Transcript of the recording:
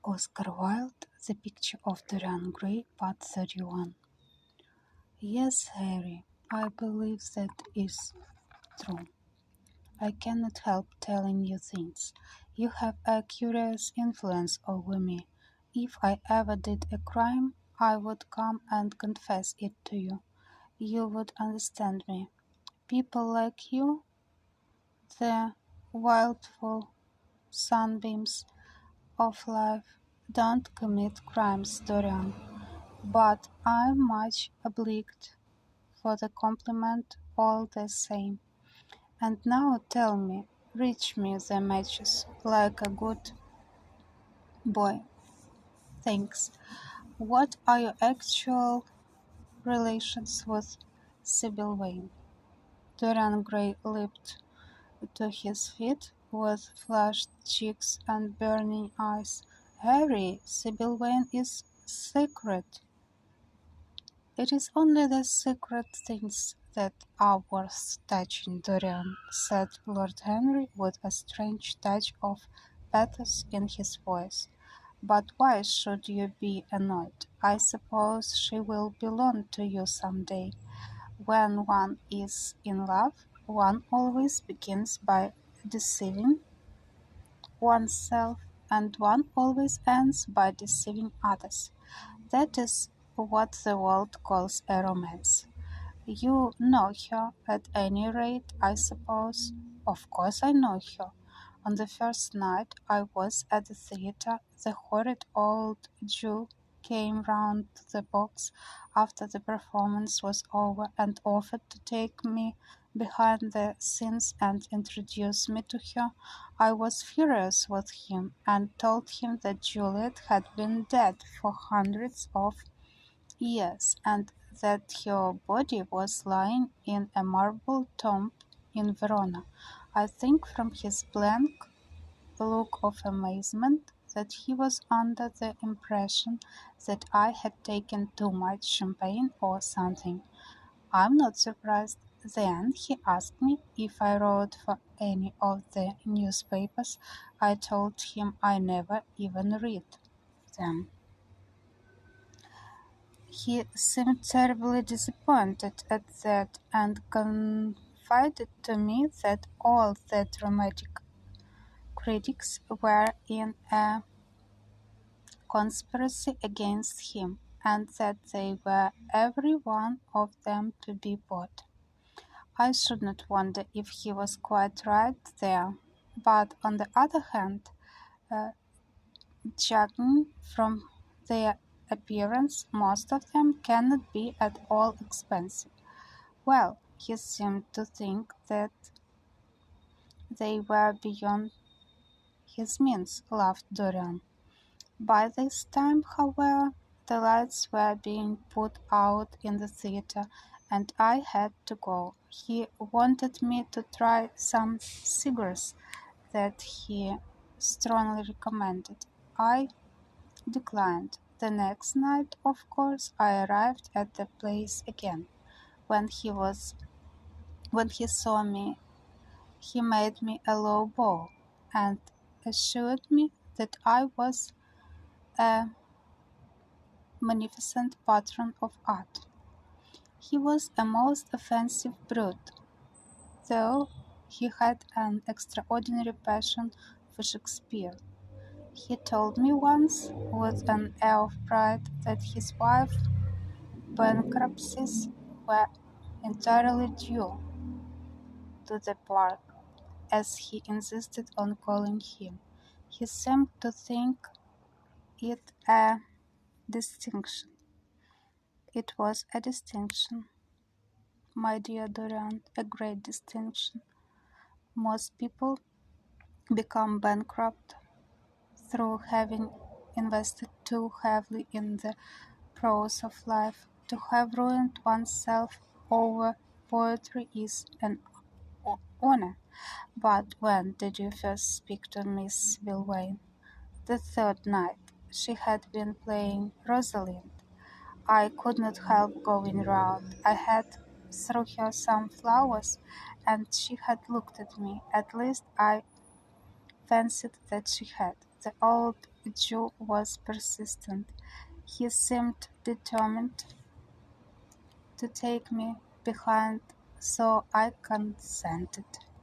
Oscar Wilde, The Picture of Dorian Gray, Part 31. Yes, Harry, I believe that is true. I cannot help telling you things. You have a curious influence over me. If I ever did a crime, I would come and confess it to you. You would understand me. People like you, the wildful sunbeams of life, don't commit crimes, Dorian. But I'm much obliged for the compliment all the same. And now tell me, reach me the matches like a good boy. Thanks. What are your actual relations with Sybil Vane? Dorian Gray leaped to his feet with flushed cheeks and burning eyes. Harry, Sybil Vane is secret. "It is only the secret things that are worth touching, Dorian," said Lord Henry with a strange touch of pathos in his voice. "But why should you be annoyed? I suppose she will belong to you some day. When one is in love, one always begins by deceiving oneself, and one always ends by deceiving others. That is what the world calls a romance. You know her, at any rate, I suppose?" "Of course I know her. On the first night I was at the theatre, the horrid old Jew came round to the box after the performance was over and offered to take me behind the scenes and introduce me to her. I was furious with him, and told him that Juliet had been dead for hundreds of years, and that her body was lying in a marble tomb in Verona. I think from his blank look of amazement that he was under the impression that I had taken too much champagne or something. I'm not surprised. Then he asked me if I wrote for any of the newspapers. I told him I never even read them. He seemed terribly disappointed at that, and confided to me that all the dramatic critics were in a conspiracy against him, and that they were every one of them to be bought. I should not wonder if he was quite right there. But on the other hand, uh, judging from their appearance, most of them cannot be at all expensive. Well, he seemed to think that they were beyond his means, laughed Dorian. By this time, however, the lights were being put out in the theatre, and I had to go. He wanted me to try some cigars that he strongly recommended. I declined. The next night, of course, I arrived at the place again. When he saw me, he made me a low bow, and assured me that I was a magnificent patron of art. He was a most offensive brute, though he had an extraordinary passion for Shakespeare. He told me once, with an air of pride, that his wife's bankruptcies were entirely due to the park, as he insisted on calling him. He seemed to think it a distinction. It was a distinction, my dear Dorian, a great distinction. Most people become bankrupt through having invested too heavily in the prose of life. To have ruined oneself over poetry is an honor. But when did you first speak to Miss Bilwain? The third night. She had been playing Rosalind. I could not help going round. I had thrown her some flowers, and she had looked at me. At least I fancied that she had. The old Jew was persistent. He seemed determined to take me behind, so I consented.